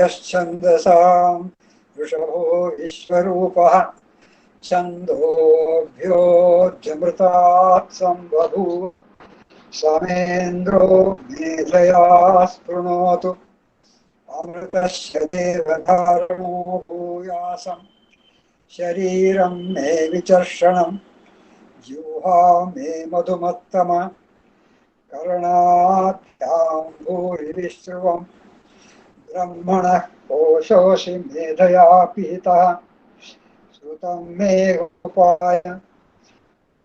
सूर्यश्चन्दसां वृषभो विश्वरूपः छन्दोभ्योऽध्यमृतात् सम्बभूव समेन्द्रो मेधया स्पृणोतु अमृतस्य देवधारणो भूयासं शरीरं मे विचर्षणं जिह्वा मे मधुमत्तमा कर्णाभ्यां भूरि विश्रुवं ब्रह्मणः कोशोऽसि मेधया पिहितः श्रुतं मे गोपाय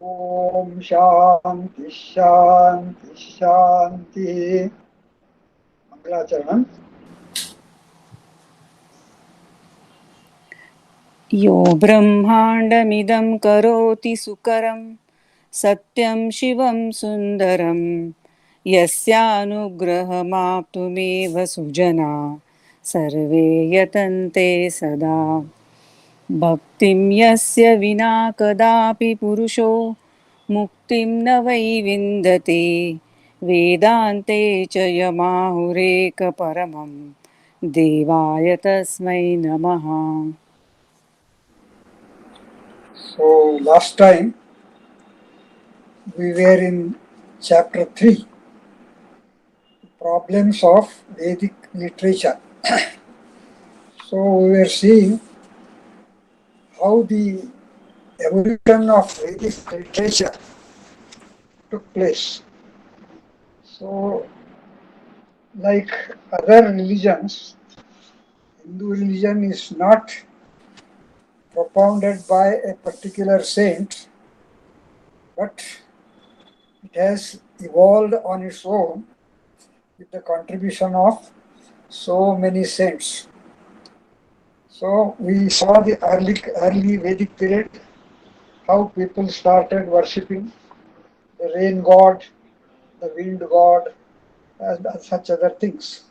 ओम शांति शांति शांति। मंगलाचरण। यो ब्रह्माण्डमिदं करोति सुकरं सत्यं शिवं सुन्दरं यस्यानुग्रहमाप्तुमेव सुजना सर्वे यतन्ते सदा। भक्तिं यस्य विना कदापि पुरुषो मुक्तिं न वै विन्दते वेदान्ते च यमाहुरेकपरमं देवाय तस्मै नमः। So last time we were in chapter 3, problems of Vedic literature. So we were seeing how the evolution of Vedic literature took place. So like other religions, Hindu religion is not propounded by a particular saint, but it has evolved on its own with the contribution of so many saints. So we saw the early Vedic period, how people started worshipping the rain god, the wind god, and such other things.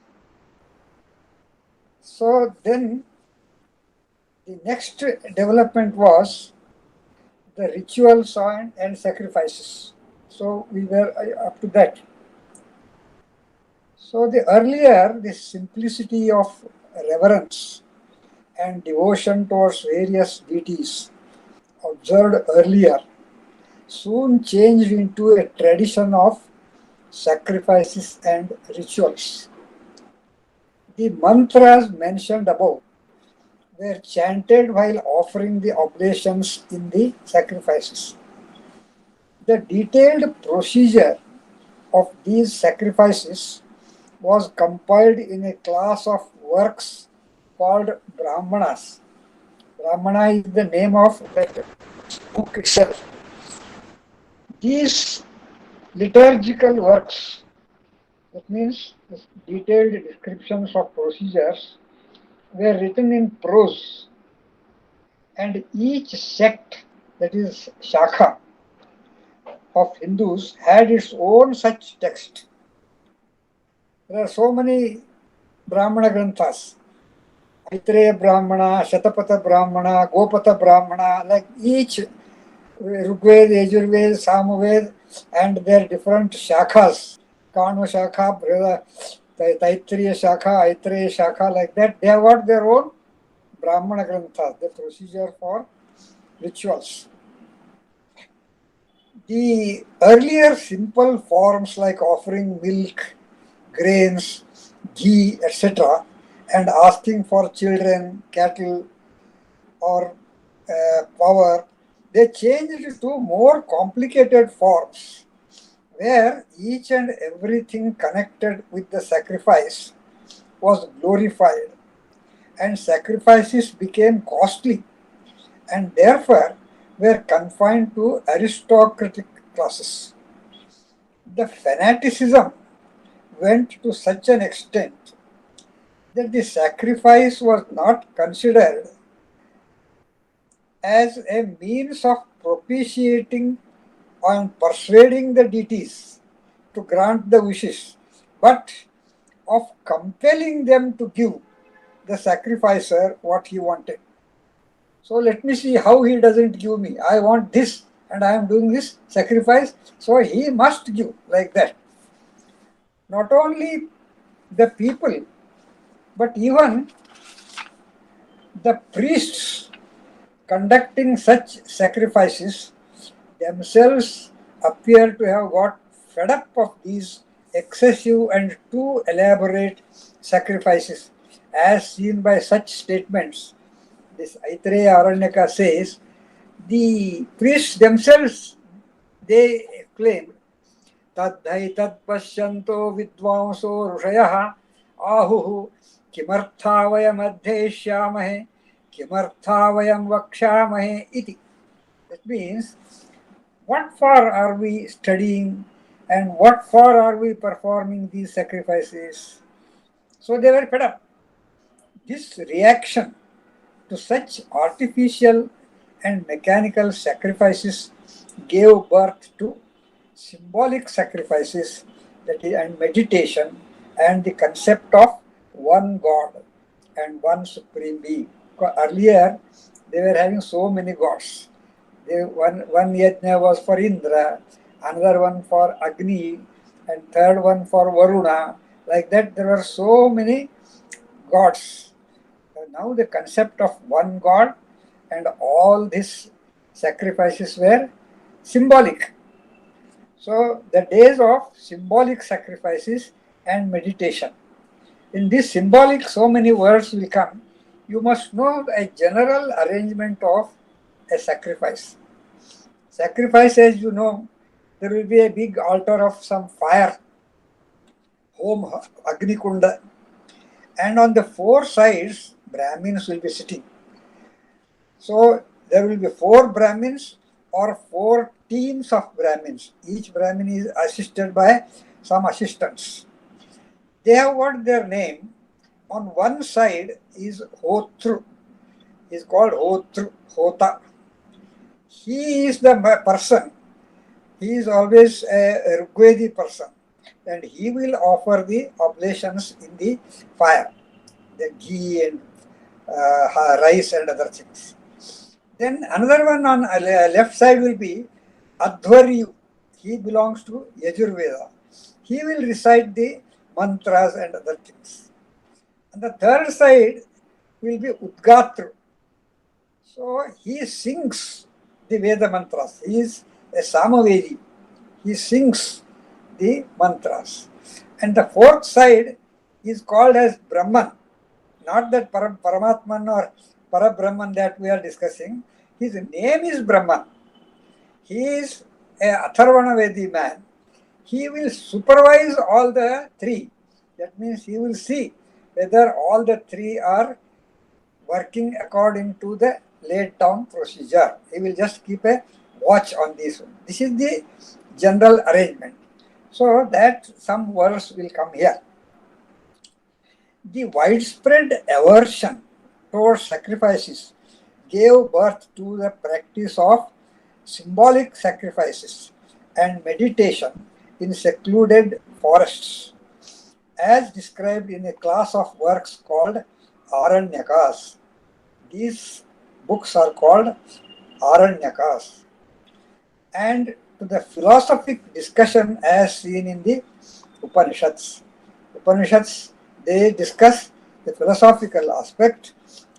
So then the next development was the rituals and sacrifices. So we were up to that. So the simplicity of reverence and devotion towards various deities observed earlier soon changed into a tradition of sacrifices and rituals. The mantras mentioned above were chanted while offering the oblations in the sacrifices. The detailed procedure of these sacrifices was compiled in a class of works called Brahmanas. Brahmana is the name of that book itself. These liturgical works, that means detailed descriptions of procedures, were written in prose, and each sect, that is Shakha, of Hindus had its own such text. There are so many Brahmana Granthas, Aitreya Brahmana, Shatapatha Brahmana, Gopatha Brahmana, like each Rigved, Yajurved, Samaved, and their different shakhas, Kanva Shakha, Taittiriya Shakha, Aitreya Shakha, like that, they have got their own Brahmana Granthas, the procedure for rituals. The earlier simple forms like offering milk, grains, ghee, etc., and asking for children, cattle, or power, they changed to more complicated forms where each and everything connected with the sacrifice was glorified, and sacrifices became costly and therefore were confined to aristocratic classes. The fanaticism went to such an extent that the sacrifice was not considered as a means of propitiating and persuading the deities to grant the wishes, but of compelling them to give the sacrificer what he wanted. So let me see how he doesn't give me. I want this and I am doing this sacrifice, so he must give, like that. Not only the people But even the priests conducting such sacrifices themselves appear to have got fed up of these excessive and too elaborate sacrifices, as seen by such statements. This Aitreya Aranyaka says the priests themselves they claim तद्धैतत्पश्यन्तो विद्वांसो ऋषयः आहुः किमर्था वयम् अध्येष्यामहे किमर्था वयम् वक्ष्यामहे इति. That means, what for are we studying and what for are we performing these sacrifices? So they were fed up. This reaction to such artificial and mechanical sacrifices gave birth to symbolic sacrifices, that is, and meditation, and the concept of one God and one supreme being. Earlier, they were having so many gods. One yajna was for Indra, another one for Agni, and third one for Varuna. Like that, there were so many gods. Now the concept of one God and all these sacrifices were symbolic. So the days of symbolic sacrifices and meditation. In this symbolic, so many words will come. You must know a general arrangement of a sacrifice. Sacrifice, as you know, there will be a big altar of some fire, home Agni Kunda, and on the four sides, Brahmins will be sitting. So there will be four Brahmins or four teams of Brahmins. Each Brahmin is assisted by some assistants. They have got their name. On one side is Hotru. He is called Hotru, Hota. He is the person. He is always a Rigvedi person. And he will offer the oblations in the fire, the ghee and rice and other things. Then another one on left side will be Adhvaryu. He belongs to Yajurveda. He will recite the mantras and other things. And the third side will be Udgatru. So he sings the Veda mantras. He is a Samavedi. He sings the mantras. And the fourth side is called as Brahman. Not that Paramatman or Parabrahman that we are discussing. His name is Brahman. He is a Atharvana Vedi man. He will supervise all the three. That means he will see whether all the three are working according to the laid down procedure. He will just keep a watch on this one. This is the general arrangement. So that some words will come here. The widespread aversion towards sacrifices gave birth to the practice of symbolic sacrifices and meditation in secluded forests, as described in a class of works called Aranyakas. These books are called Aranyakas. And to the philosophic discussion as seen in the Upanishads. Upanishads, they discuss the philosophical aspect,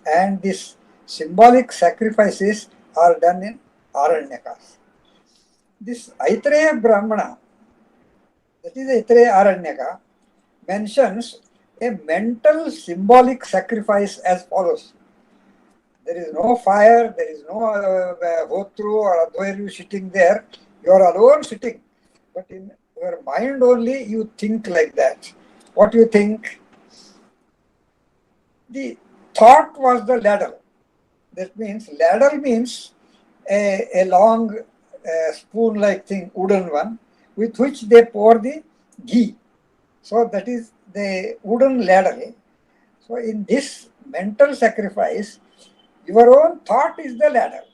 and these symbolic sacrifices are done in Aranyakas. This Aitreya Brahmana, that is Aitreya Aranyaka, mentions a mental symbolic sacrifice as follows. There is no fire, there is no Hotru or Adhvairyu sitting there. You are alone sitting, but in your mind only you think like that. What do you think? The thought was the ladle. That means, ladle means a long spoon-like thing, wooden one, with which they pour the ghee. So that is the wooden ladle. So in this mental sacrifice, your own thought is the ladle,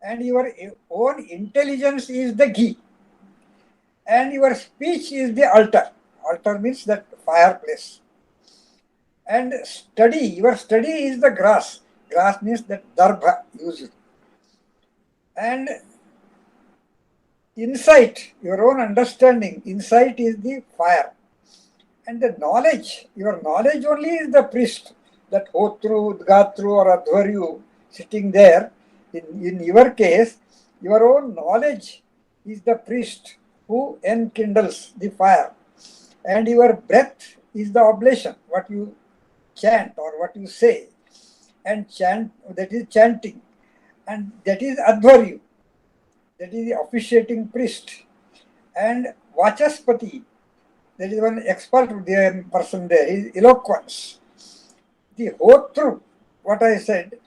and your own intelligence is the ghee, and your speech is the altar. Altar means that fireplace. And your study is the grass. Grass means that darbha used. And insight, your own understanding, insight is the fire. And the knowledge, your knowledge only is the priest, that Hotru, Udgatru or Advaryu sitting there. In your case, your own knowledge is the priest who enkindles the fire. And your breath is the oblation, what you chant or what you say. And chant, that is chanting. And that is Advaryu, that is the officiating priest. And Vachaspati, there is one expert person there, his eloquence. The Hotru, what I said,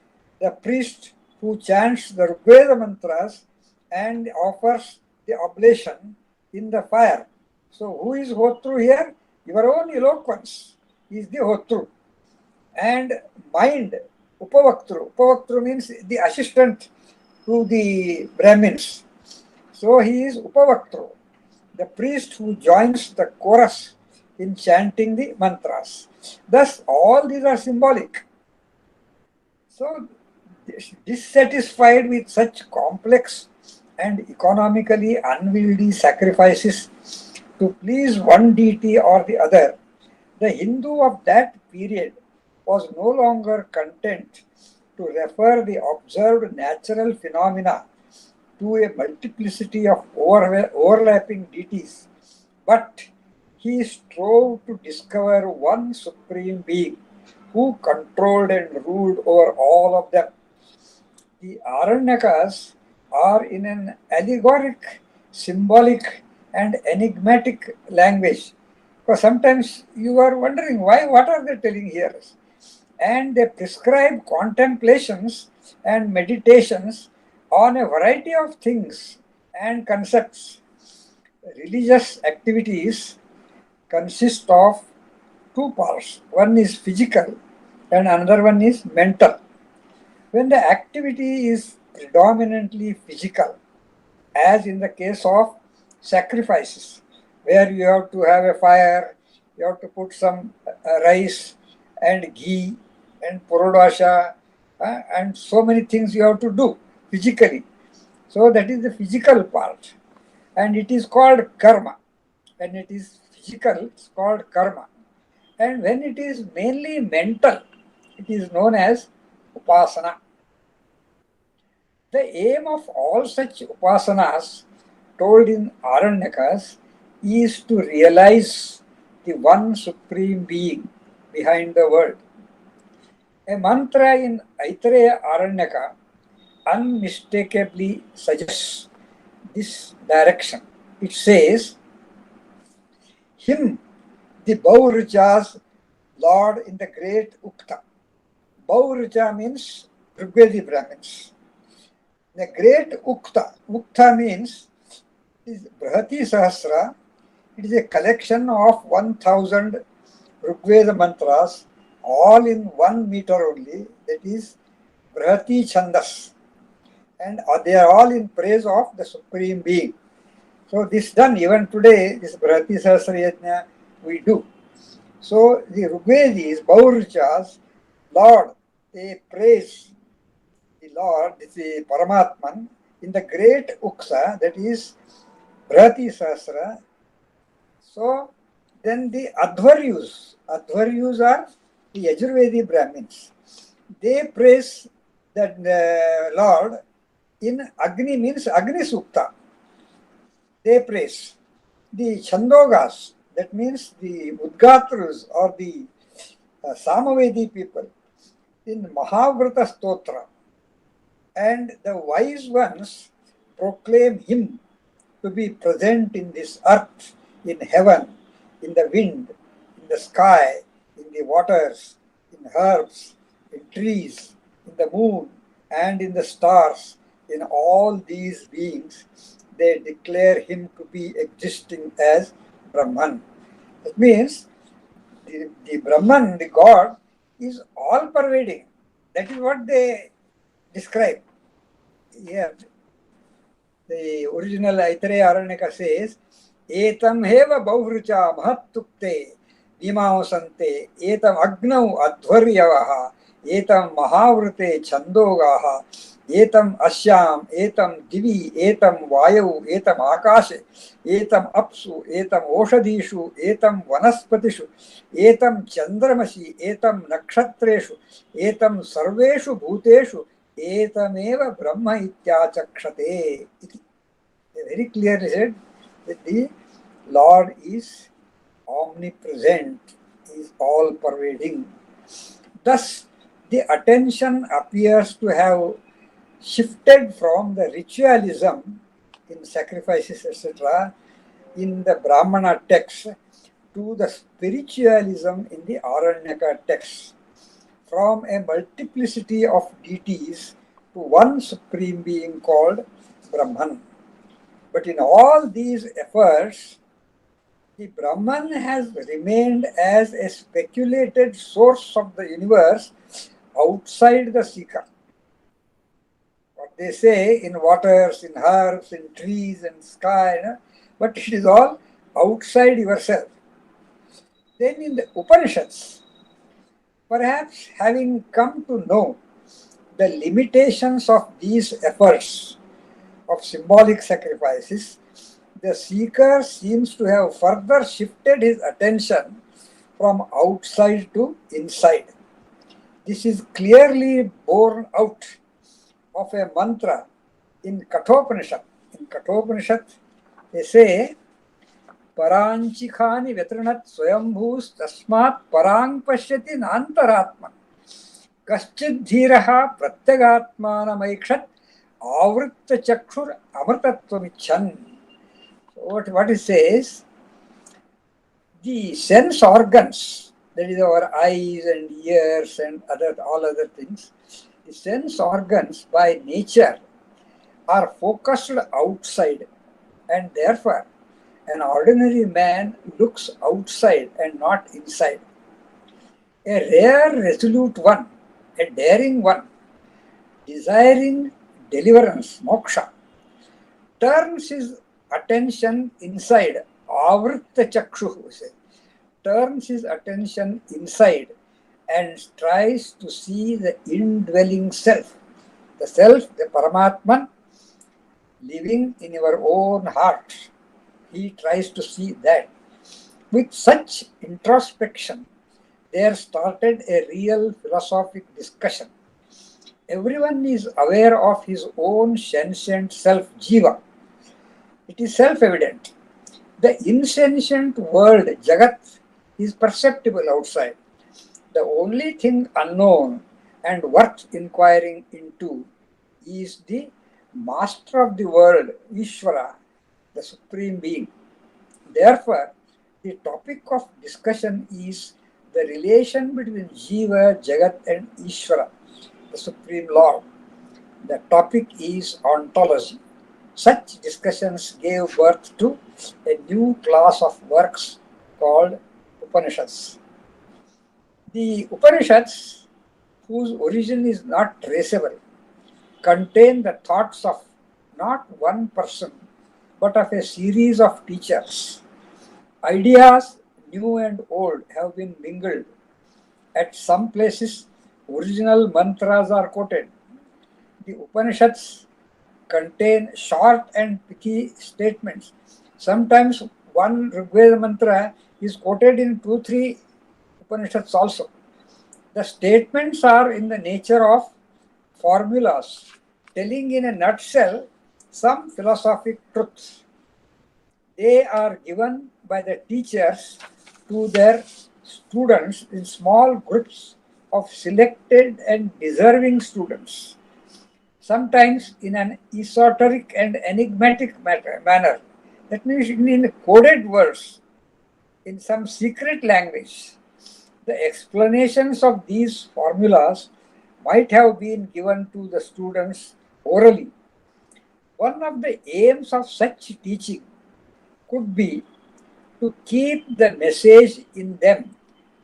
the priest who chants the Rigveda mantras and offers the oblation in the fire. So who is Hotru here? Your own eloquence is the Hotru. And mind, Upavaktru. Upavaktru means the assistant to the Brahmins. So he is Upavaktru, the priest who joins the chorus in chanting the mantras. Thus, all these are symbolic. So, dissatisfied with such complex and economically unwieldy sacrifices to please one deity or the other, the Hindu of that period was no longer content to refer the observed natural phenomena to a multiplicity of overlapping deities, but he strove to discover one supreme being who controlled and ruled over all of them. The Aranyakas are in an allegoric, symbolic, and enigmatic language. Because sometimes you are wondering why, what are they telling here? And they prescribe contemplations and meditations on a variety of things and concepts. Religious activities consist of two parts. One is physical and another one is mental. When the activity is predominantly physical, as in the case of sacrifices, where you have to have a fire, you have to put some rice and ghee and purodasha and so many things you have to do physically. So that is the physical part, and it is called karma. When it is physical, it's called karma. And when it is mainly mental, it is known as upasana. The aim of all such upasanas told in Aranyakas is to realize the one supreme being behind the world. A mantra in Aitareya Aranyaka unmistakably suggests this direction. It says, him, the Bauricha's Lord in the great Ukta. Bauricha means Rigvedi Brahmins. The great Ukta. Ukta means is Brahati Sahasra. It is a collection of 1000 Rigveda mantras, all in 1 meter only. That is Brahati Chandas. And they are all in praise of the Supreme Being. So this done even today, this Brahati Sahasra Yajna we do. So the Rigvedis, Baurichas, Lord, they praise the Lord, the Paramatman, in the great Uksa, that is Brahati Sahasra. So then the Advaryus are the Yajurvedi Brahmins. They praise that Lord in Agni, means Agni Sukta. They praise the Chandogas, that means the Udgatrus or the Samavedi people, in Mahavrata Stotra. And the wise ones proclaim him to be present in this earth, in heaven, in the wind, in the sky, in the waters, in herbs, in trees, in the moon, and in the stars. In all these beings, they declare him to be existing as Brahman. That means the Brahman, the God, is all pervading. That is what they describe. Here, the original Aitareya Aranyaka says, Etam heva Bauvrucha mahattukte Vimausante Etam Agnau Advaryavaha etam mahavrute chandogaha, etam asyam, etam divi, etam vayu, etam akashe, etam apsu, etam oshadishu, etam vanaspatishu, etam chandramasi, etam nakshatreshu, etam sarveshu bhuteshu, etameva brahma ityachakshate. They very clearly said that the Lord is omnipresent, is all pervading. Thus, the attention appears to have shifted from the ritualism in sacrifices, etc., in the Brahmana text to the spiritualism in the Aranyaka text, from a multiplicity of deities to one supreme being called Brahman. But in all these efforts, the Brahman has remained as a speculated source of the universe outside the seeker. What they say in waters, in herbs, in trees, and sky, but it is all outside yourself. Then in the Upanishads, perhaps having come to know the limitations of these efforts of symbolic sacrifices, the seeker seems to have further shifted his attention from outside to inside. This is clearly borne out of a mantra in Kathopanishad. In Kathopanishad, they say, Paranchikhani vetrinat swayambhus tasmat parang pashyati nantaratman. Kaschid dhiraha pratyagatmanamaikshat avritta chakshur amritatvamichan. What it says, the sense organs, that is our eyes and ears and all other things, the sense organs by nature are focused outside, and therefore an ordinary man looks outside and not inside. A rare, resolute one, a daring one, desiring deliverance, moksha, turns his attention inside, avritta chakshu, turns his attention inside and tries to see the indwelling self, the Paramatman, living in your own heart. He tries to see that. With such introspection, there started a real philosophic discussion. Everyone is aware of his own sentient self, jiva. It is self-evident. The insentient world, Jagat, is perceptible outside. The only thing unknown and worth inquiring into is the master of the world, Ishvara, the Supreme Being. Therefore, the topic of discussion is the relation between Jiva, Jagat, and Ishvara, the Supreme Lord. The topic is ontology. Such discussions gave birth to a new class of works called Upanishads. The Upanishads, whose origin is not traceable, contain the thoughts of not one person, but of a series of teachers. Ideas, new and old, have been mingled. At some places, original mantras are quoted. The Upanishads contain short and pithy statements. Sometimes one Rigveda mantra is quoted in 2-3 Upanishads also. The statements are in the nature of formulas, telling in a nutshell some philosophic truths. They are given by the teachers to their students in small groups of selected and deserving students, sometimes in an esoteric and enigmatic manner. That means in coded words, in some secret language. The explanations of these formulas might have been given to the students orally. One of the aims of such teaching could be to keep the message in them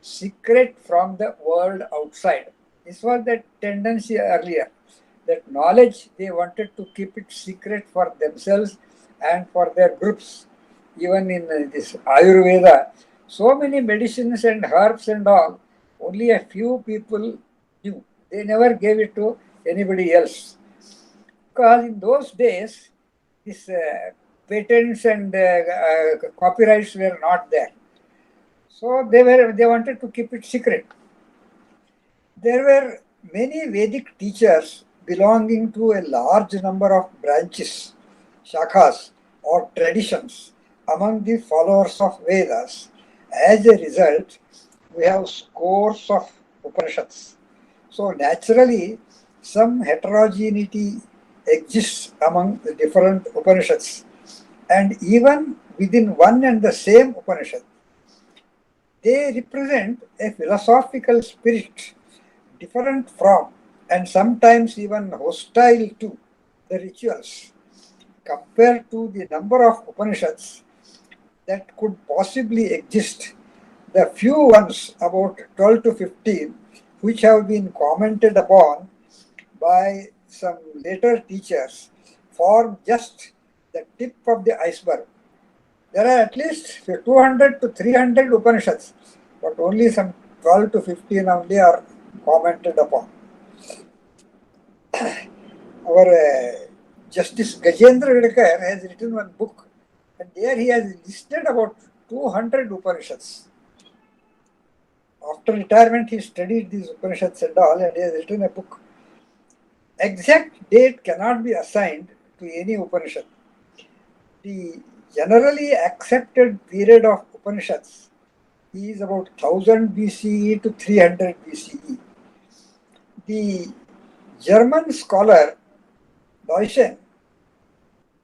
secret from the world outside. This was the tendency earlier, that knowledge they wanted to keep it secret for themselves and for their groups. Even in this Ayurveda, so many medicines and herbs and all, only a few people knew. They never gave it to anybody else. Because in those days, these patents and copyrights were not there. So they wanted to keep it secret. There were many Vedic teachers belonging to a large number of branches, shakhas or traditions among the followers of Vedas. As a result, we have scores of Upanishads. So naturally, some heterogeneity exists among the different Upanishads, and even within one and the same Upanishad, they represent a philosophical spirit different from and sometimes even hostile to the rituals. Compared to the number of Upanishads that could possibly exist, the few ones, about 12 to 15, which have been commented upon by some later teachers, form just the tip of the iceberg. There are at least 200 to 300 Upanishads, but only some 12 to 15 only are commented upon. Our Justice Gajendra Vidakar has written one book, and there he has listed about 200 Upanishads. After retirement, he studied these Upanishads and all, and he has written a book. Exact date cannot be assigned to any Upanishad. The generally accepted period of Upanishads is about 1000 BCE to 300 BCE. The German scholar Deutschen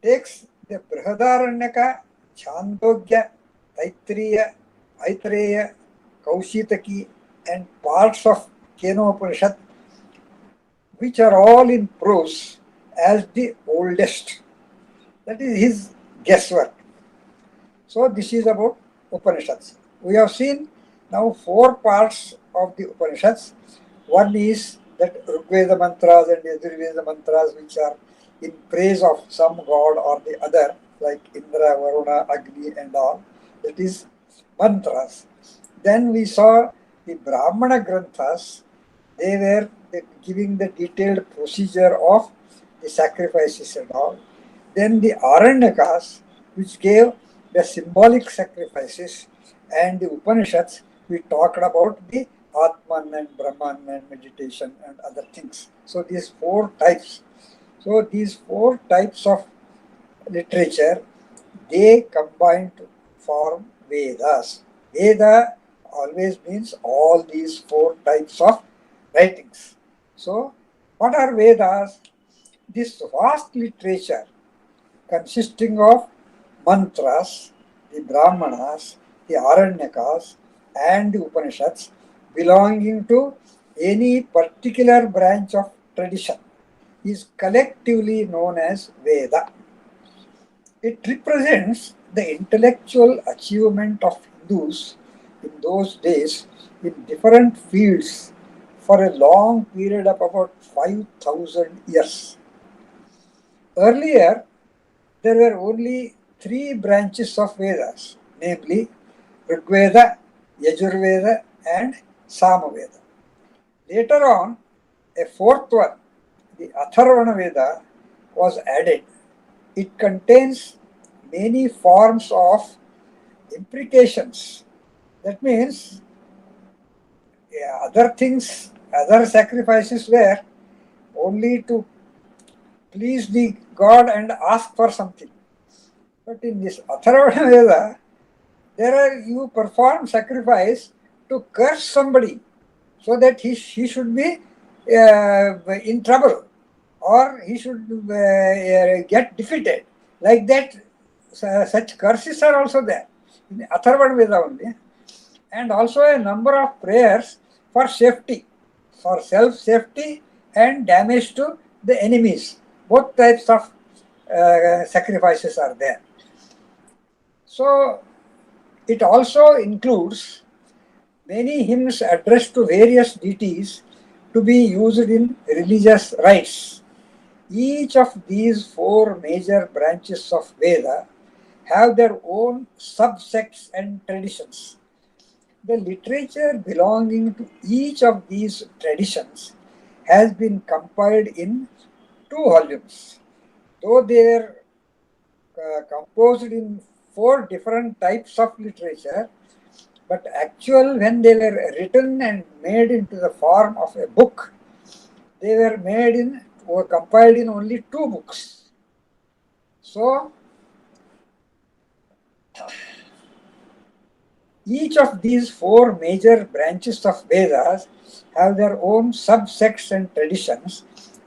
takes the Brihadaranyaka, Chandogya, Aitareya, Kaushitaki, and parts of Kenopanishad, which are all in prose, as the oldest. That is his guesswork. So this is about Upanishads. We have seen now 4 parts of the Upanishads. One is that Rigveda mantras and Yajurveda mantras, which are in praise of some god or the other, like Indra, Varuna, Agni and all. That is mantras. Then we saw the Brahmana Granthas. They were giving the detailed procedure of the sacrifices and all. Then the Aranyakas, which gave the symbolic sacrifices, and the Upanishads, we talked about the Atman and Brahman and meditation and other things. So these 4 types. So these 4 types of literature, they combine to form Vedas. Veda always means all these 4 types of writings. So what are Vedas? This vast literature consisting of mantras, the Brahmanas, the Aranyakas, and the Upanishads belonging to any particular branch of tradition is collectively known as Veda. It represents the intellectual achievement of Hindus in those days in different fields for a long period of about 5,000 years. Earlier, there were only 3 branches of Vedas, namely Rigveda, Yajurveda, and Samaveda. Later on, a 4th one, the Atharvana Veda, was added. It contains many forms of imprecations. That means other things, other sacrifices were only to please the god and ask for something. But in this Atharvana Veda, you perform sacrifice to curse somebody so that he should be in trouble, or he should get defeated. Like that, such curses are also there in the Atharvana Veda only. And also a number of prayers for safety, for self-safety and damage to the enemies. Both types of sacrifices are there. So it also includes many hymns addressed to various deities to be used in religious rites. Each of these 4 major branches of Veda have their own subsects and traditions. The literature belonging to each of these traditions has been compiled in two volumes. Though they were composed in four different types of literature, but actual when they were written and made into the form of a book, they were made in or compiled in only two books. So each of these four major branches of Vedas have their own subsects and traditions.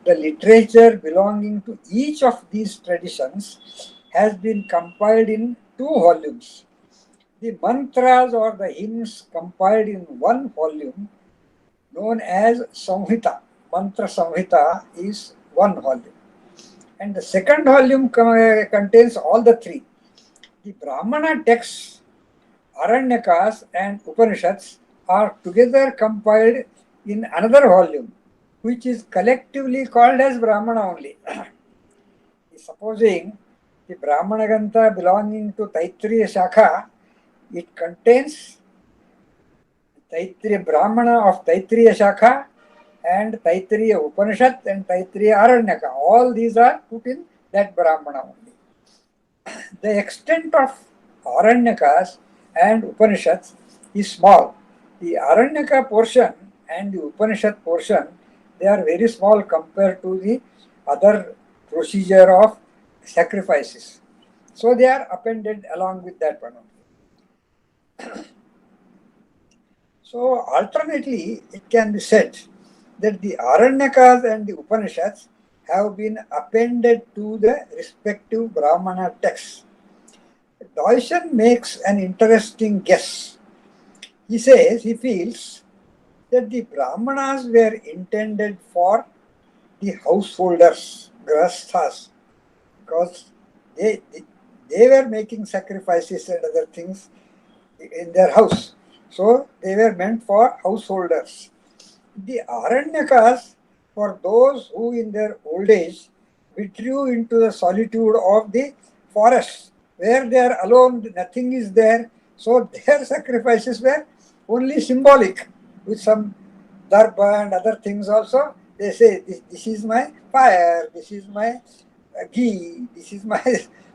The literature belonging to each of these traditions has been compiled in two volumes. The mantras or the hymns compiled in one volume, known as Samhita. Mantra Samhita is one volume. And the second volume contains all the three. The Brahmana texts, Aranyakas and Upanishads are together compiled in another volume, which is collectively called as Brahmana only. Supposing the Brahmana Grantha belonging to Taittiriya Shakha, it contains Taittiriya Brahmana of Taittiriya Shakha and Taittiriya Upanishad and Taittiriya Aranyaka. All these are put in that Brahmana only. The extent of Aranyakas and Upanishads is small. The Aranyaka portion and the Upanishad portion, they are very small compared to the other procedure of sacrifices. So they are appended along with that one only. So alternately, it can be said that the Aranyakas and the Upanishads have been appended to the respective Brahmana texts. Deussen makes an interesting guess. He says he feels that the Brahmanas were intended for the householders, grasthas, because they were making sacrifices and other things in their house. So they were meant for householders. The Aranyakas for those who in their old age withdrew into the solitude of the forest, where they are alone, nothing is there. So their sacrifices were only symbolic, with some darba and other things also. They say, this is my fire, this is my ghee, this is my,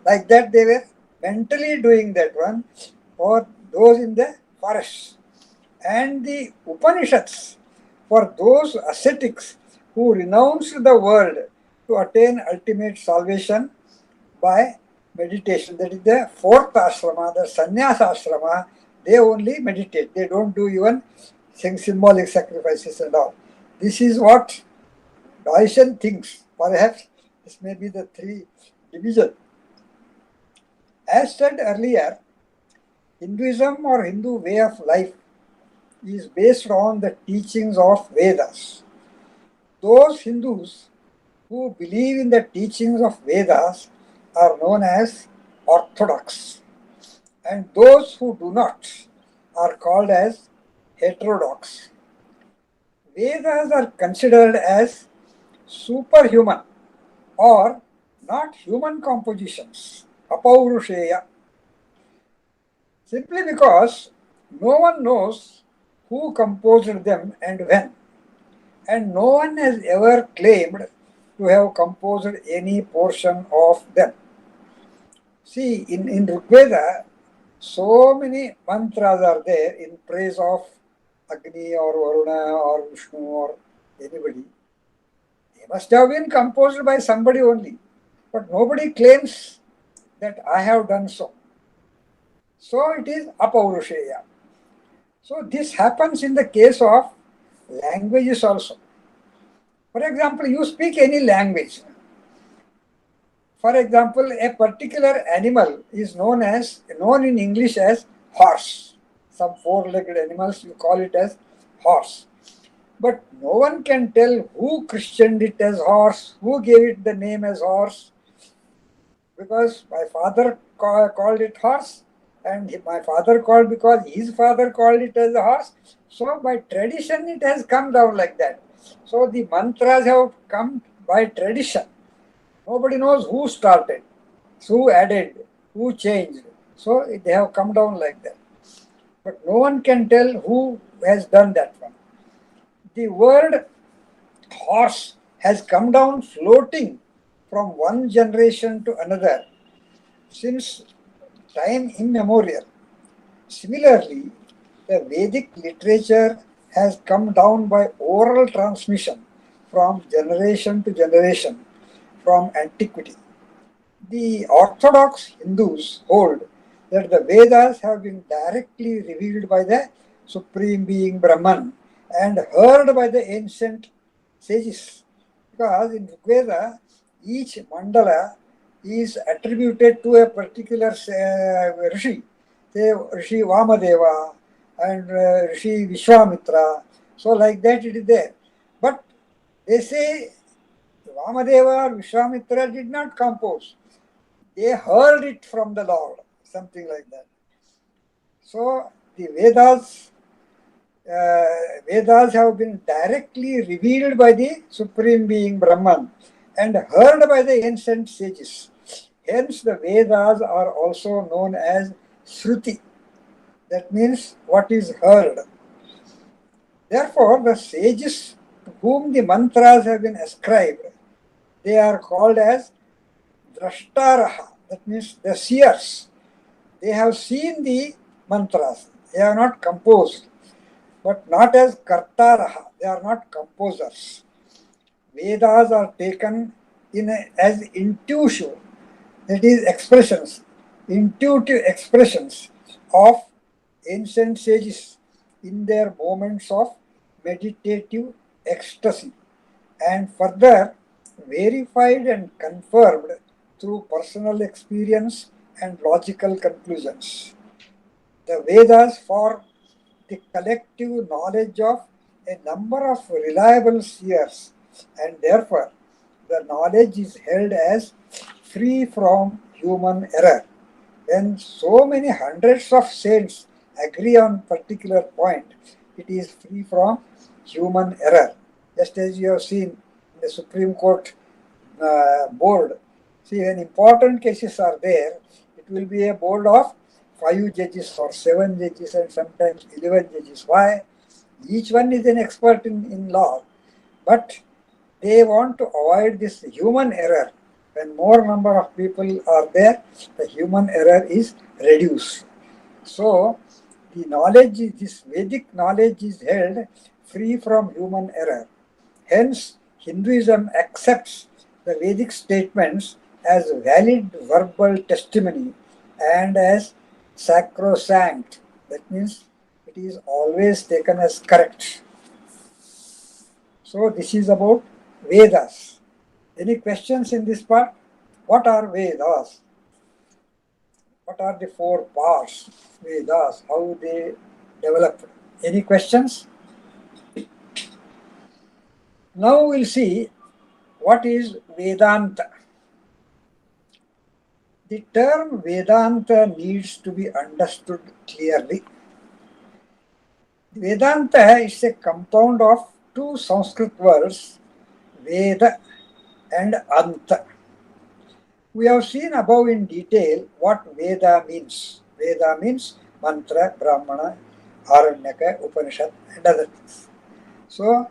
like that they were mentally doing that one for those in the forest. And the Upanishads for those ascetics who renounced the world to attain ultimate salvation by meditation. That is the fourth ashrama, the sannyasa ashrama. They only meditate. They don't do even symbolic sacrifices and all. This is what Deussen thinks. Perhaps this may be the three divisions. As said earlier, Hinduism or Hindu way of life is based on the teachings of Vedas. Those Hindus who believe in the teachings of Vedas are known as orthodox, and those who do not are called as heterodox. Vedas are considered as superhuman or not human compositions, apaurusheya, simply because no one knows who composed them and when, and no one has ever claimed to have composed any portion of them. See, in Rigveda, so many mantras are there in praise of Agni or Varuna or Vishnu or anybody. They must have been composed by somebody only, but nobody claims that I have done so. So it is apaurusheya. So this happens in the case of languages also. For example, you speak any language. For example, a particular animal is known in English as horse. Some four-legged animals, you call it as horse. But no one can tell who christened it as horse, who gave it the name as horse, because my father called it horse, and my father called because his father called it as a horse. So by tradition it has come down like that. So the mantras have come by tradition. Nobody knows who started, who added, who changed. So they have come down like that. but no one can tell who has done that one. The word horse has come down floating from one generation to another since time immemorial. Similarly, the Vedic literature has come down by oral transmission from generation to generation from antiquity. The Orthodox Hindus hold that the Vedas have been directly revealed by the Supreme Being Brahman and heard by the ancient sages. Because in Veda, each mandala is attributed to a particular rishi, say Rishi Vamadeva and Rishi Vishwamitra. So, like that, it is there. But they say Vamadeva or Vishwamitra did not compose, they heard it from the Lord, something like that. So the Vedas have been directly revealed by the Supreme Being Brahman and heard by the ancient sages. Hence, the Vedas are also known as Shruti. That means what is heard. Therefore, the sages to whom the mantras have been ascribed, they are called as Drashtaraha. That means the seers. They have seen the mantras. They have not composed, but not as Kartaraha. They are not composers. Vedas are taken as intuitive, that is, expressions, intuitive expressions of ancient sages in their moments of meditative ecstasy, and further verified and confirmed through personal experience and logical conclusions. The Vedas form the collective knowledge of a number of reliable seers, and therefore the knowledge is held as free from human error. When so many hundreds of saints agree on particular point, it is free from human error. Just as you have seen in the Supreme Court board. See, when important cases are there, it will be a board of 5 judges or 7 judges and sometimes 11 judges. Why? Each one is an expert in law, but they want to avoid this human error. When more number of people are there, the human error is reduced. So, the knowledge, this Vedic knowledge is held free from human error. Hence, Hinduism accepts the Vedic statements as valid verbal testimony and as sacrosanct. That means it is always taken as correct. So this is about Vedas. Any questions in this part? What are Vedas? What are the 4 parts? Vedas, how they developed? Any questions? Now we'll see what is Vedanta. The term Vedanta needs to be understood clearly. Vedanta is a compound of 2 Sanskrit words, Veda and Anta. We have seen above in detail what Veda means. Veda means mantra, Brahmana, Aranyaka, Upanishad, and other things. So,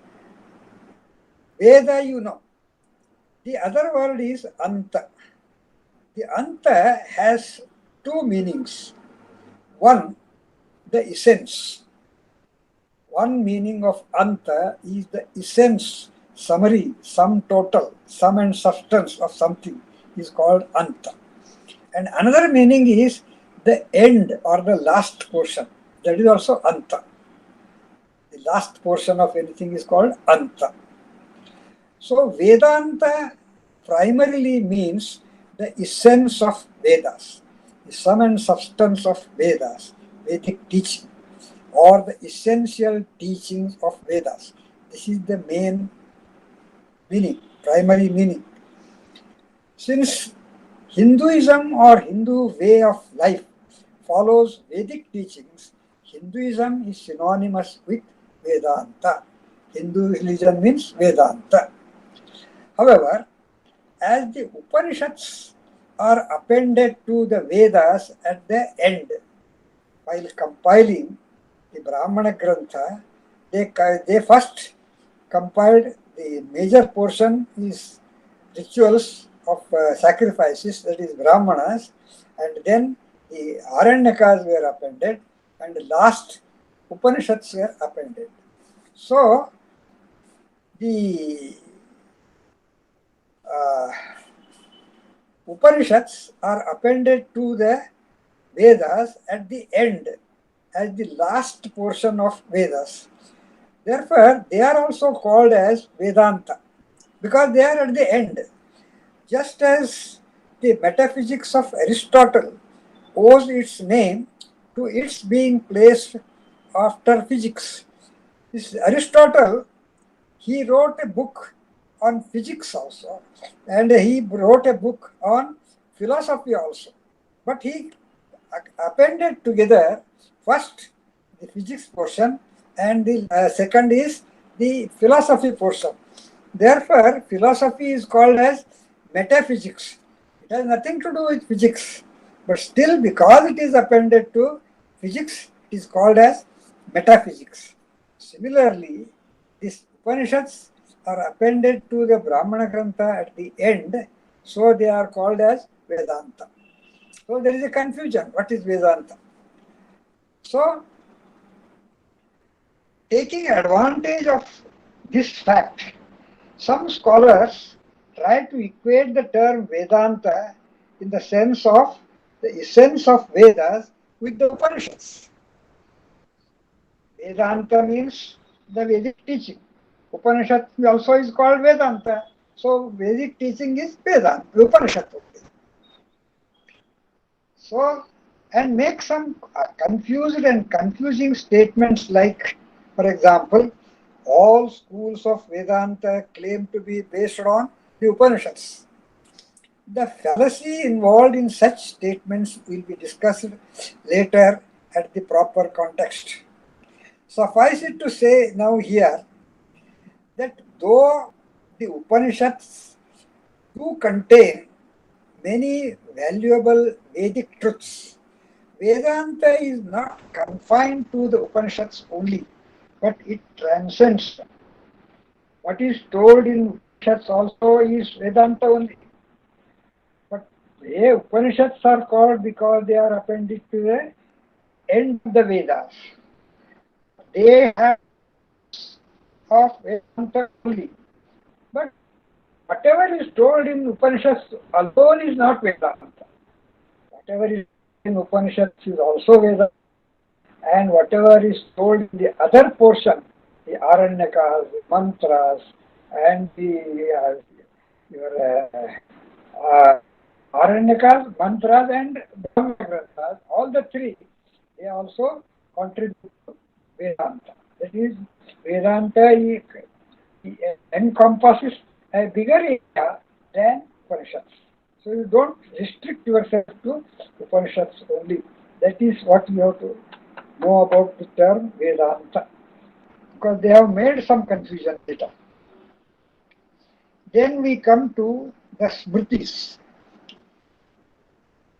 Veda you know. The other word is Anta. The Anta has 2 meanings. One, the essence. One meaning of Anta is the essence, summary, sum total, sum and substance of something is called Anta. And another meaning is the end or the last portion. That is also Anta. The last portion of anything is called Anta. So Vedanta primarily means the essence of Vedas, the sum and substance of Vedas, Vedic teaching, or the essential teachings of Vedas. This is the main meaning, primary meaning. Since Hinduism or Hindu way of life follows Vedic teachings, Hinduism is synonymous with Vedanta. Hindu religion means Vedanta. However, as the Upanishads are appended to the Vedas at the end, while compiling the Brahmana Grantha, they first compiled the major portion is rituals of sacrifices, that is Brahmanas, and then the Aranyakas were appended, and the last Upanishads were appended. So the uh, Upanishads are appended to the Vedas at the end as the last portion of Vedas. Therefore, they are also called as Vedanta because they are at the end. Just as the metaphysics of Aristotle owes its name to its being placed after physics. This Aristotle, he wrote a book on physics also, and he wrote a book on philosophy also. But he appended together first the physics portion and the second is the philosophy portion. Therefore, philosophy is called as metaphysics. It has nothing to do with physics, but still because it is appended to physics, it is called as metaphysics. Similarly, these Upanishads are appended to the Brahmana Grantha at the end, so they are called as Vedanta. So there is a confusion. What is Vedanta? So, taking advantage of this fact, some scholars try to equate the term Vedanta in the sense of the essence of Vedas with the Upanishads. Vedanta means the Vedic teaching. Upanishad also is called Vedanta. So Vedic teaching is Vedanta, Upanishad. So, and make some confused and confusing statements like, for example, all schools of Vedanta claim to be based on the Upanishads. The fallacy involved in such statements will be discussed later at the proper context. Suffice it to say now here that though the Upanishads do contain many valuable Vedic truths, Vedanta is not confined to the Upanishads only, but it transcends them. What is told in Upanishads also is Vedanta only. But the Upanishads are called because they are appended to the end of the Vedas. They have of Vedanta only. But whatever is told in Upanishads alone is not Vedanta. Whatever is in Upanishads is also Vedanta. And whatever is told in the other portion, the Aranyakas, the mantras, and the your Aranyakas, mantras, and Brahmagranthas, all the three, they also contribute to Vedanta. That is, Vedanta encompasses a bigger area than Upanishads. So you don't restrict yourself to Upanishads only. That is what you have to know about the term Vedanta, because they have made some confusion later. Then we come to the Smritis.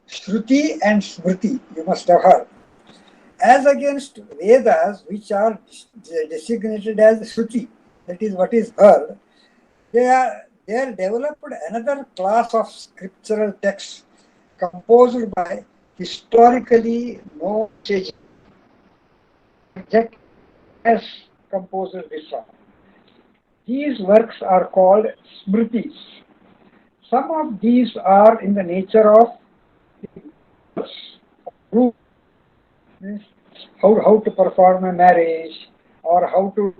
Shruti and Smriti, you must have heard. As against Vedas, which are designated as Shruti, that is what is heard, they are developed another class of scriptural texts composed by historically known sages. Exactly as composed this one. These works are called Smritis. Some of these are in the nature of rules, means how to perform a marriage or how to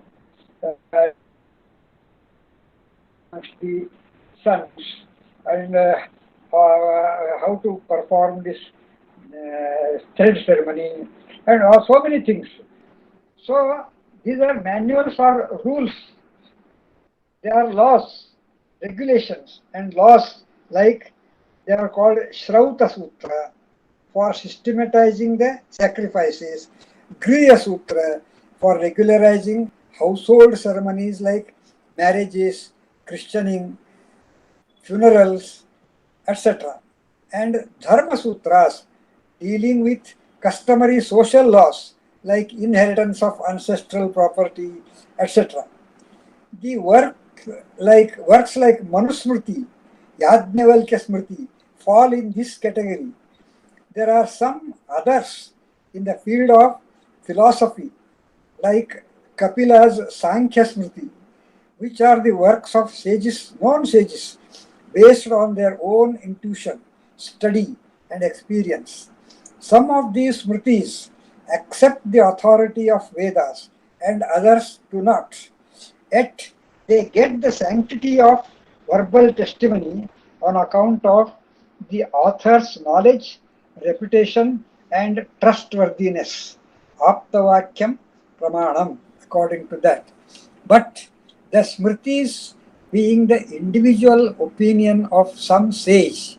the sons and how to perform this thread ceremony and so many things. So these are manuals or rules. They are laws, regulations, and laws like they are called Shrauta Sutra for systematizing the sacrifices, Griya Sutra for regularizing household ceremonies like marriages, christening, funerals, etc. And Dharma Sutras dealing with customary social laws like inheritance of ancestral property, etc. The works like Manusmriti, Yajnavalkya Smriti fall in this category. There are some others in the field of philosophy like Kapila's Sankhya Smriti, which are the works of sages, non sages, based on their own intuition, study, and experience. Some of these Smritis accept the authority of Vedas and others do not. Yet they get the sanctity of verbal testimony on account of the author's knowledge, reputation, and trustworthiness. Aptavakyam pramanam, according to that. But the Smritis, being the individual opinion of some sage,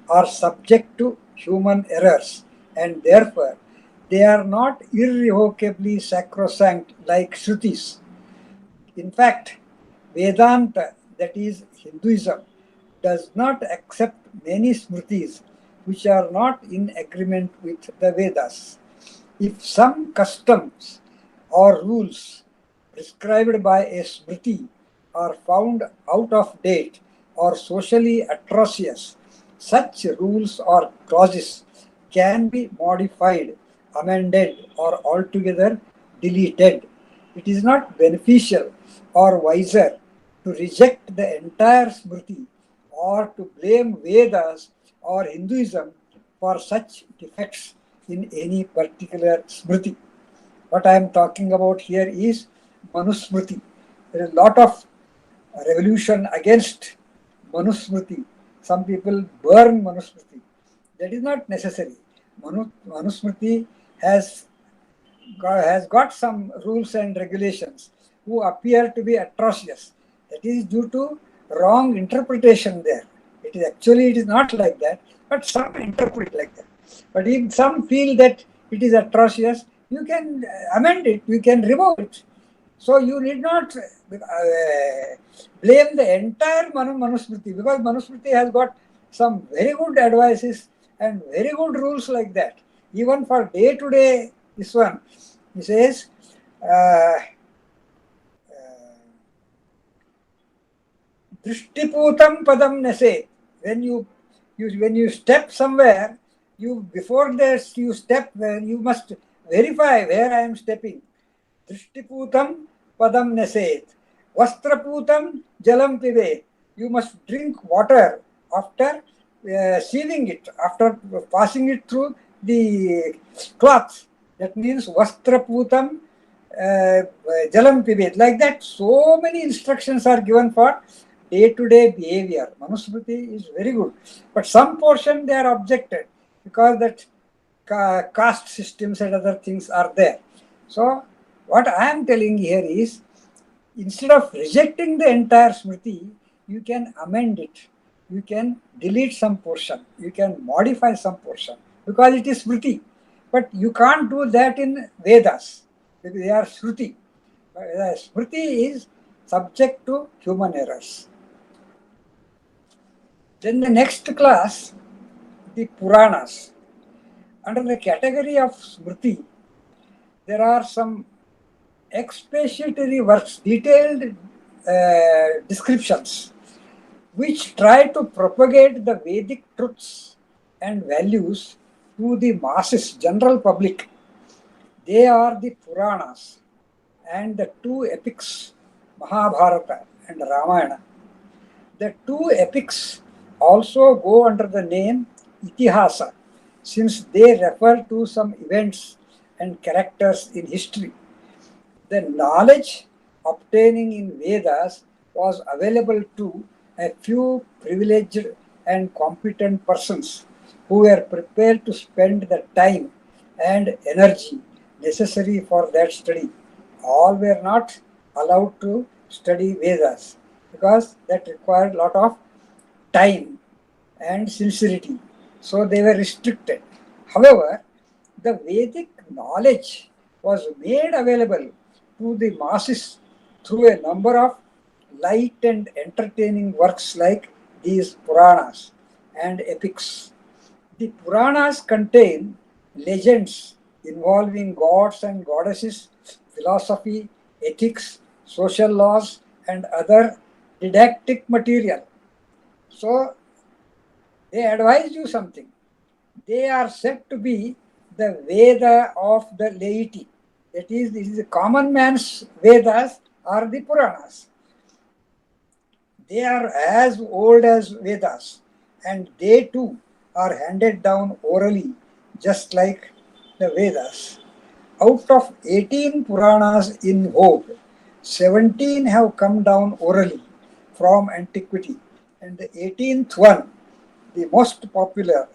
are subject to human errors and therefore they are not irrevocably sacrosanct like Shrutis. In fact, Vedanta, that is Hinduism, does not accept many Smritis which are not in agreement with the Vedas. If some customs or rules prescribed by a Smriti are found out of date or socially atrocious, such rules or clauses can be modified, amended, or altogether deleted. It is not beneficial or wiser to reject the entire Smriti or to blame Vedas or Hinduism for such defects in any particular Smriti. What I am talking about here is Manusmriti. There is a lot of revolution against Manusmriti. Some people burn Manusmriti. That is not necessary. Manusmriti has got some rules and regulations who appear to be atrocious. That is due to wrong interpretation there. It is not like that, but some interpret like that. But if some feel that it is atrocious, you can amend it, you can remove it. So you need not blame the entire Manusmriti, because Manusmriti has got some very good advices and very good rules like that. Even for day-to-day, this one, he says, Drishtiputam padam nase. When you step somewhere, before this you step where you must verify where I am stepping. Drishtiputam padam naset. Vastraputam jalam pibe. You must drink water after sieving it, after passing it through the cloth. That means vastraputam jalam pibe. Like that, so many instructions are given for day-to-day behavior. Manusmriti is very good. But some portion they are objected because that caste systems and other things are there. So what I am telling here is, instead of rejecting the entire Smriti, you can amend it. You can delete some portion. You can modify some portion because it is Smriti. But you can't do that in Vedas because they are Shruti. Smriti is subject to human errors. Then the next class, the Puranas. Under the category of Smriti, there are some expatiatory works, detailed descriptions, which try to propagate the Vedic truths and values to the masses, general public. They are the Puranas and the two epics, Mahabharata and Ramayana. The two epics also go under the name Itihasa, since they refer to some events and characters in history. The knowledge obtaining in Vedas was available to a few privileged and competent persons who were prepared to spend the time and energy necessary for that study. All were not allowed to study Vedas because that required a lot of time and sincerity. So they were restricted. However, the Vedic knowledge was made available to the masses through a number of light and entertaining works like these Puranas and epics. The Puranas contain legends involving gods and goddesses, philosophy, ethics, social laws, and other didactic material. So they advise you something. They are said to be the Veda of the laity. That is, this is the common man's Vedas or the Puranas. They are as old as Vedas, and they too are handed down orally, just like the Vedas. Out of 18 Puranas in vogue, 17 have come down orally from antiquity, and the 18th one, the most popular,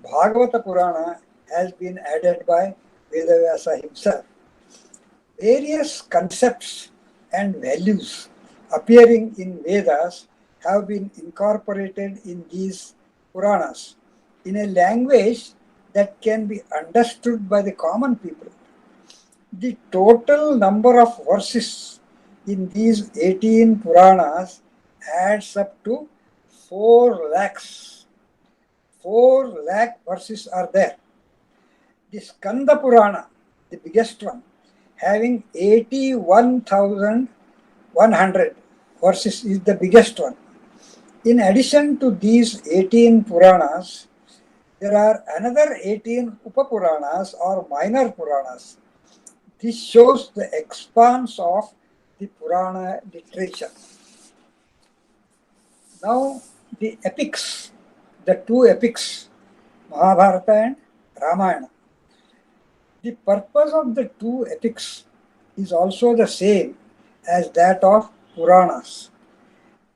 Bhagavata Purana, has been added by Vedavyasa himself. Various concepts and values appearing in Vedas have been incorporated in these Puranas in a language that can be understood by the common people. The total number of verses in these 18 Puranas adds up to 4 lakhs. 4 lakh verses are there. The Skanda Purana, the biggest one, having 81,100 verses, is the biggest one. In addition to these 18 Puranas, there are another 18 Upapuranas or minor Puranas. This shows the expanse of the Purana literature. Now, the epics, the two epics, Mahabharata and Ramayana. The purpose of the two epics is also the same as that of Puranas.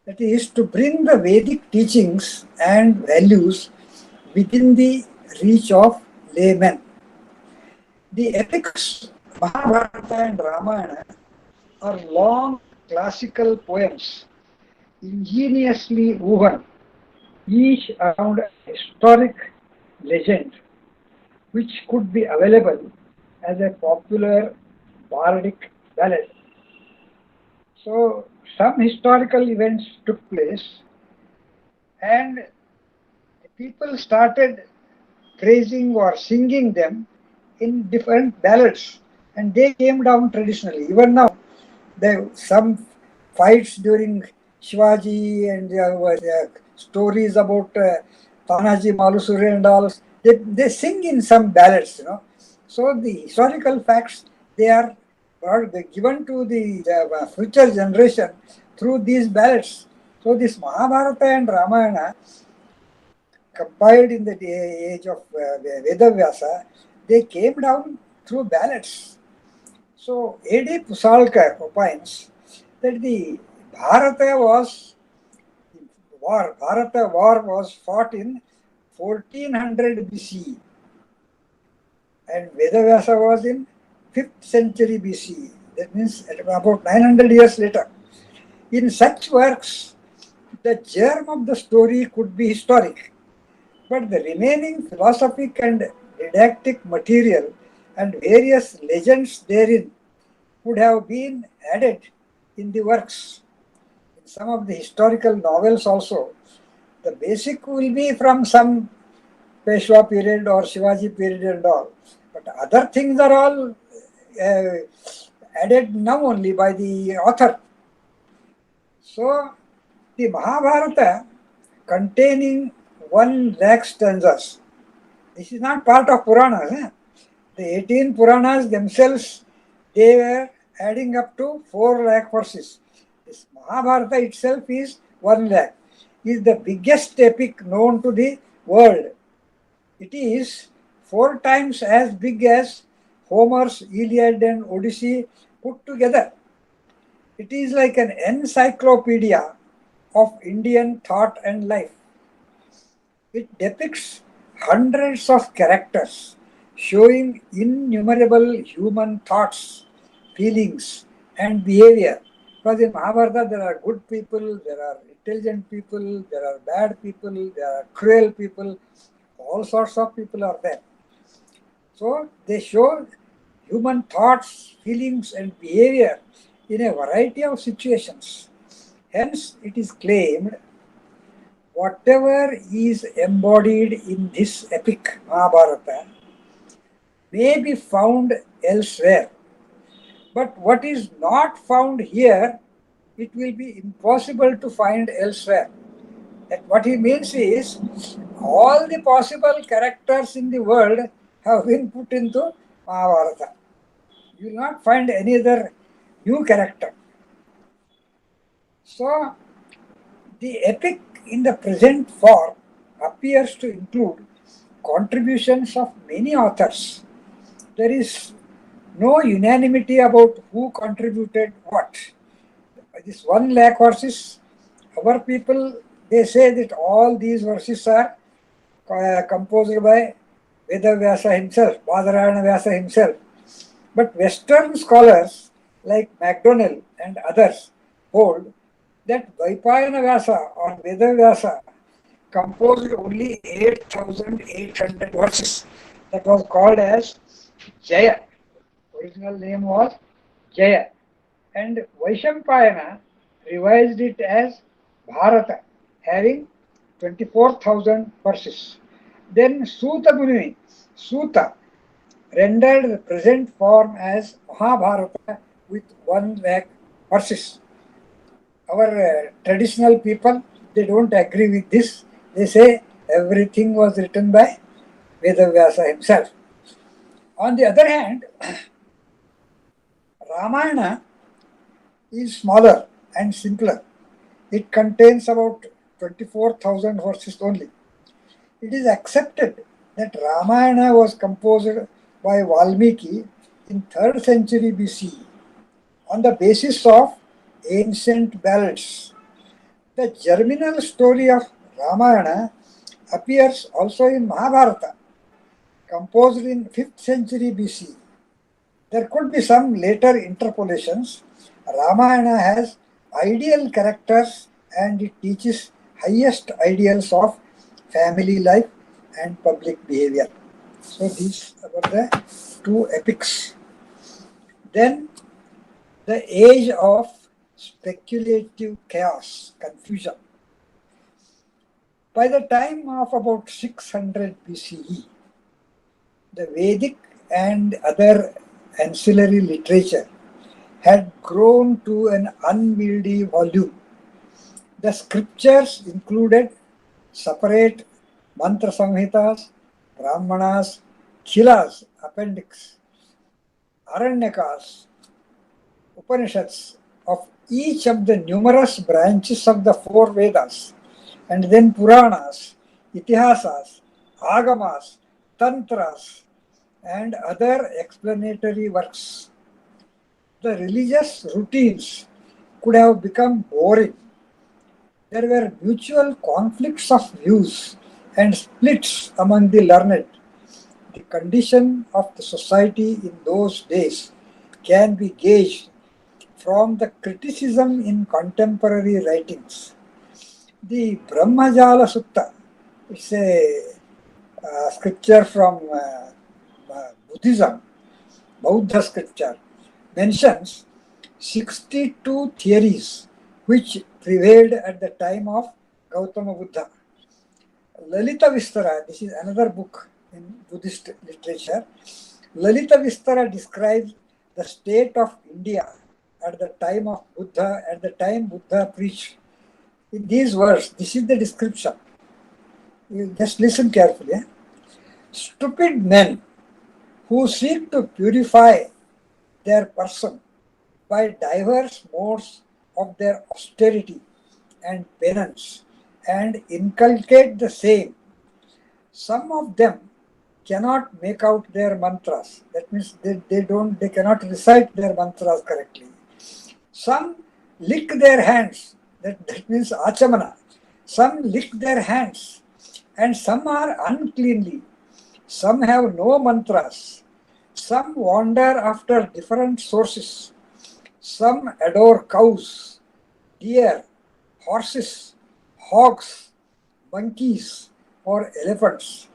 That is, to bring the Vedic teachings and values within the reach of laymen. The epics, Mahabharata and Ramayana, are long classical poems, ingeniously woven, each around a historic legend, which could be available as a popular bardic ballad. So, some historical events took place, and people started praising or singing them in different ballads, and they came down traditionally. Even now, some fights during Shivaji and stories about Tanaji Malusuri and all, they sing in some ballads, you know. So the historical facts, they are given to the future generation through these ballads. So this Mahabharata and Ramayana, compiled in the age of Vedavyasa, they came down through ballads. So A.D. Pusalkar opines that the Bharata war was fought in 1400 BCE, and Vedavyasa was in 5th century BCE. That means about 900 years later. In such works, the germ of the story could be historic, but the remaining philosophic and didactic material and various legends therein would have been added in the works. In some of the historical novels also, the basic will be from some Peshwa period or Shivaji period and all, but other things are all added now only by the author. So, the Mahabharata, containing 1 lakh stanzas, this is not part of Puranas. The 18 Puranas themselves, they were adding up to 4 lakh verses. This Mahabharata itself is 1 lakh, is the biggest epic known to the world. It is 4 times as big as Homer's Iliad and Odyssey put together. It is like an encyclopedia of Indian thought and life. It depicts hundreds of characters showing innumerable human thoughts, feelings, and behavior. Because in Mahabharata there are good people, there are intelligent people, there are bad people, there are cruel people, all sorts of people are there. So they show human thoughts, feelings, and behavior in a variety of situations. Hence, it is claimed whatever is embodied in this epic Mahabharata may be found elsewhere. But what is not found here, it will be impossible to find elsewhere. That what he means is all the possible characters in the world have been put into Mahabharata. You will not find any other new character. So, the epic in the present form appears to include contributions of many authors. There is no unanimity about who contributed what. This 1 lakh verses, our people, they say that all these verses are composed by Vedavyasa himself, Badarayana Vyasa himself. But Western scholars like MacDonnell and others hold that Vaipayana Vyasa or Vedavyasa composed only 8,800 verses. That was called as Jaya. Original name was Jaya. And Vaishampayana revised it as Bharata, having 24,000 verses. Then Suta Muni, Suta, rendered the present form as Mahabharata with 1 lakh verses. Our traditional people, they don't agree with this. They say everything was written by Vedavyasa himself. On the other hand, Ramayana is smaller and simpler. It contains about 24,000 verses only. It is accepted that Ramayana was composed by Valmiki in 3rd century BC on the basis of ancient ballads. The germinal story of Ramayana appears also in Mahabharata, composed in 5th century BC. There could be some later interpolations. Ramayana has ideal characters and it teaches highest ideals of family life and public behavior. So these were the 2 epics. Then the age of speculative chaos, confusion. By the time of about 600 BCE, the Vedic and other ancillary literature had grown to an unwieldy volume. The scriptures included separate mantra samhitas, brahmanas, khilas, appendix, aranyakas, Upanishads of each of the numerous branches of the 4 Vedas, and then Puranas, Itihasas, Agamas, Tantras, and other explanatory works. The religious routines could have become boring. There were mutual conflicts of views and splits among the learned. The condition of the society in those days can be gauged from the criticism in contemporary writings. The Brahmajala Sutta, it's a scripture from Buddhism, Bauddha scripture, mentions 62 theories which prevailed at the time of Gautama Buddha. Lalita Vistara, this is another book in Buddhist literature. Lalita Vistara describes the state of India at the time of Buddha, at the time Buddha preached. In these words, this is the description. You just listen carefully. Stupid men who seek to purify their person by diverse modes of their austerity and penance and inculcate the same. Some of them cannot make out their mantras. That means they cannot recite their mantras correctly. Some lick their hands. That means achamana. Some lick their hands, and some are uncleanly. Some have no mantras. Some wander after different sources. Some adore cows, deer, horses, hogs, monkeys, or elephants.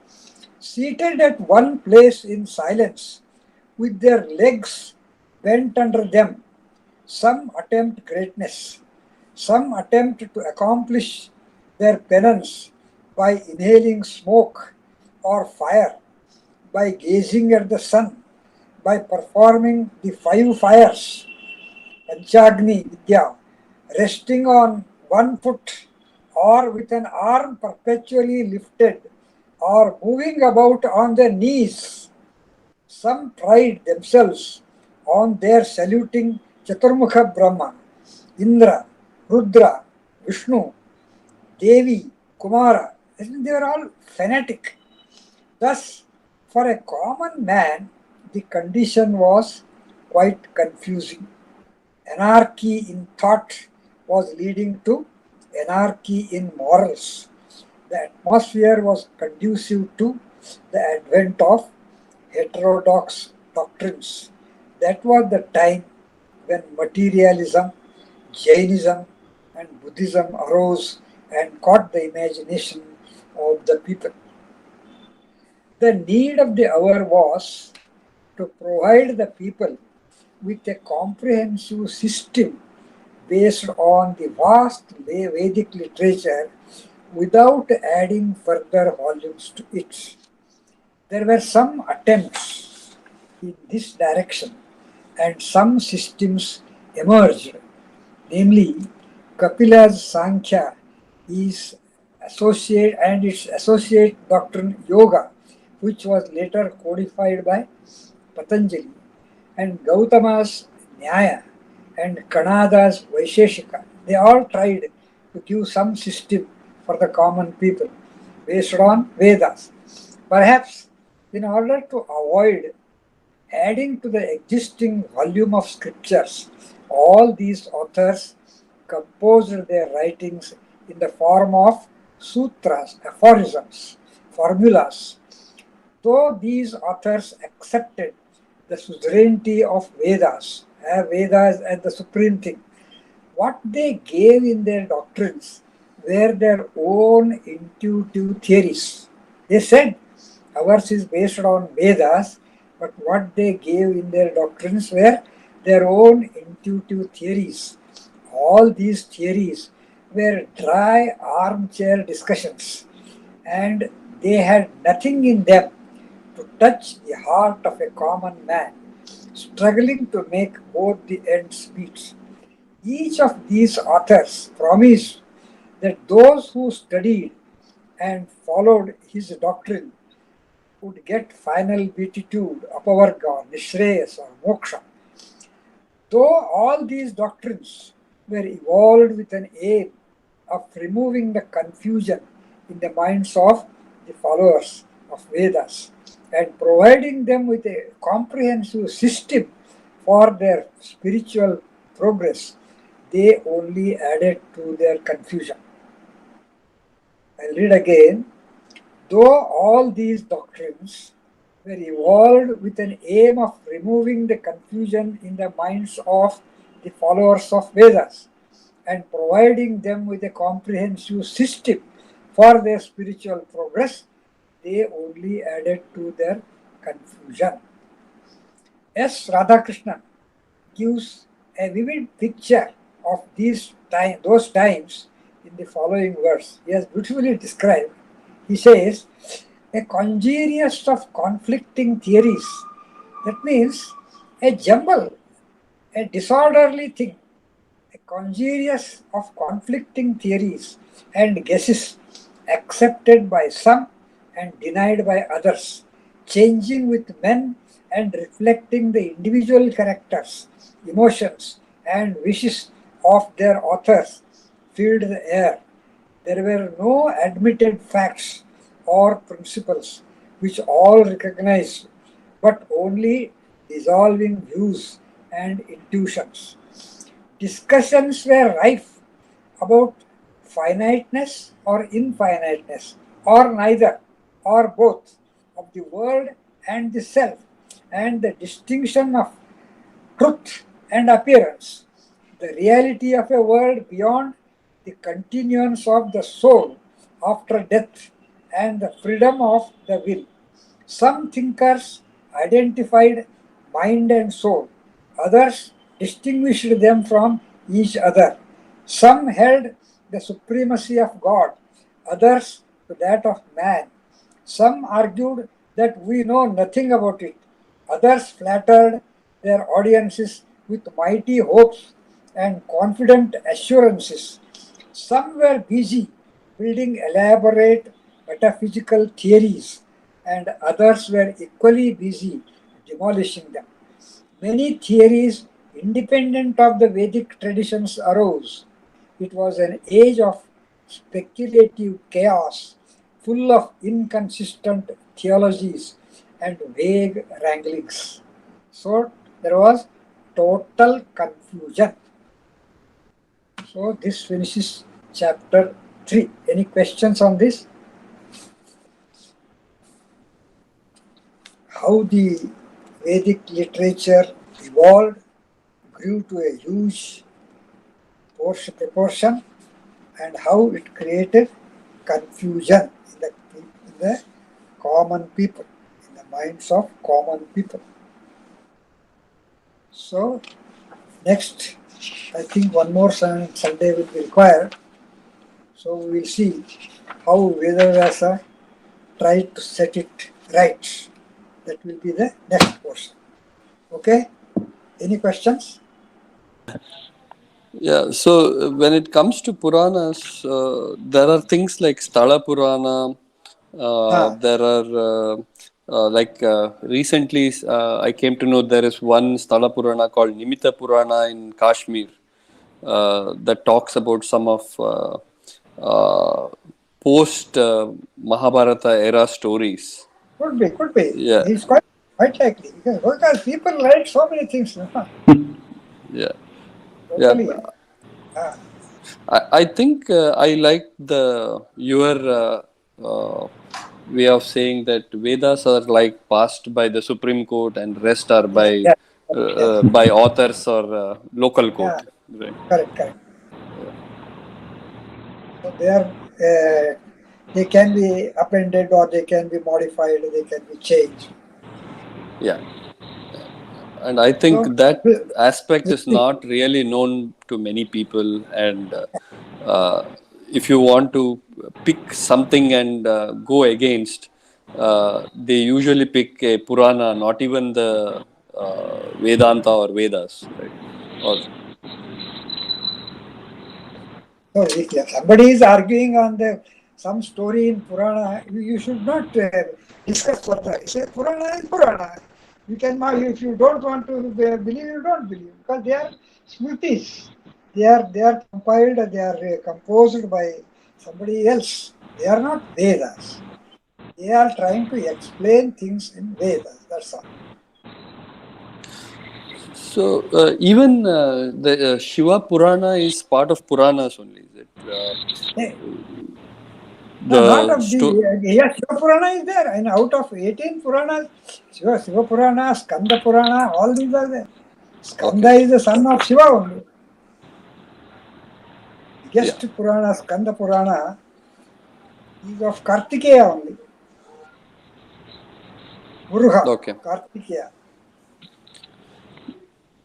Seated at one place in silence, with their legs bent under them, some attempt greatness. Some attempt to accomplish their penance by inhaling smoke or fire. by gazing at the sun, by performing the 5 fires, Panchagni Vidya, resting on one foot or with an arm perpetually lifted or moving about on their knees. Some pride themselves on their saluting Chaturmukha Brahma, Indra, Rudra, Vishnu, Devi, Kumara. They were all fanatic. Thus, for a common man, the condition was quite confusing. Anarchy in thought was leading to anarchy in morals. The atmosphere was conducive to the advent of heterodox doctrines. That was the time when materialism, Jainism, and Buddhism arose and caught the imagination of the people. The need of the hour was to provide the people with a comprehensive system based on the vast Vedic literature without adding further volumes to it. There were some attempts in this direction and some systems emerged, namely Kapila's Sankhya is associate and its associate doctrine Yoga, which was later codified by Patanjali, and Gautama's Nyaya and Kanada's Vaisheshika. They all tried to give some system for the common people based on Vedas. Perhaps in order to avoid adding to the existing volume of scriptures, all these authors composed their writings in the form of sutras, aphorisms, formulas. Though these authors accepted the suzerainty of Vedas as the supreme thing, what they gave in their doctrines were their own intuitive theories. They said ours is based on Vedas, but what they gave in their doctrines were their own intuitive theories. All these theories were dry armchair discussions, and they had nothing in them to touch the heart of a common man, struggling to make both the ends meet. Each of these authors promised that those who studied and followed his doctrine would get final beatitude, apavarga, or nishreyas, or moksha. Though all these doctrines were evolved with an aim of removing the confusion in the minds of the followers of Vedas and providing them with a comprehensive system for their spiritual progress, they only added to their confusion. I'll read again. Though all these doctrines were evolved with an aim of removing the confusion in the minds of the followers of Vedas and providing them with a comprehensive system for their spiritual progress, they only added to their confusion. S. Radhakrishnan gives a vivid picture of those times in the following verse. He has beautifully described. He says, a congeries of conflicting theories. That means a jumble, a disorderly thing, a congeries of conflicting theories and guesses accepted by some and denied by others, changing with men and reflecting the individual characters, emotions, and wishes of their authors, filled the air. There were no admitted facts or principles which all recognized, but only dissolving views and intuitions. Discussions were rife about finiteness or infiniteness, or neither, or both, of the world and the self, and the distinction of truth and appearance, the reality of a world beyond the continuance of the soul after death, and the freedom of the will. Some thinkers identified mind and soul, others distinguished them from each other. Some held the supremacy of God, others to that of man. Some argued that we know nothing about it. Others flattered their audiences with mighty hopes and confident assurances. Some were busy building elaborate metaphysical theories, and others were equally busy demolishing them. Many theories independent of the Vedic traditions arose. It was an age of speculative chaos, full of inconsistent theologies and vague wranglings. So there was total confusion. So this finishes chapter 3. Any questions on this? How the Vedic literature evolved, grew to a huge proportion, and how it created confusion in the common people, in the minds of common people. So next, I think one more Sunday will be required. So we will see how Vedavyasa tried to set it right. That will be the next portion. Okay? Any questions? Yeah, so when it comes to Puranas, there are things like Sthala Purana. There are recently I came to know there is one Sthala Purana called Nimitta Purana in Kashmir that talks about some of post Mahabharata era stories. Could be, could be. Yeah. It's quite likely because people write so many things. Huh? Yeah. Totally. Yeah. I think I like your way of saying that Vedas are like passed by the Supreme Court and rest are Yeah, yeah. by authors or local court. Yeah. Right. Correct, correct. So they can be appended or they can be modified, they can be changed. Yeah. And I think So, that aspect is not really known to many people. And if you want to pick something and go against, they usually pick a Purana, not even the Vedanta or Vedas, right? Or so if somebody is arguing on some story in Purana, you should not discuss further. Say Purana is Purana. You can, if you don't want to believe, you don't believe, because they are Smritis. They are compiled, they are composed by somebody else. They are not Vedas. They are trying to explain things in Vedas. That's all. so even the Shiva Purana is part of Puranas only. Is it? Not of the yes, Shiva Purana is there, and out of 18 Puranas, Shiva Purana, Skanda Purana, all these are there. Skanda is the son of Shiva only. Biggest Purana, Skanda Purana, is of Kartikeya only. Muruga, Kartikeya.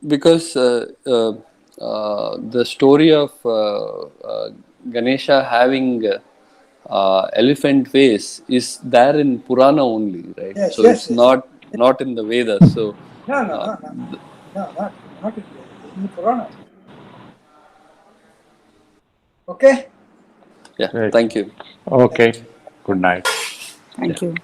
Because the story of Ganesha having elephant face is there in Purana only, right? Yes, so yes, it's not in the Vedas. So no, not in the Purana. Okay. Yeah. Great. Thank you. Okay. Good night. Thank you.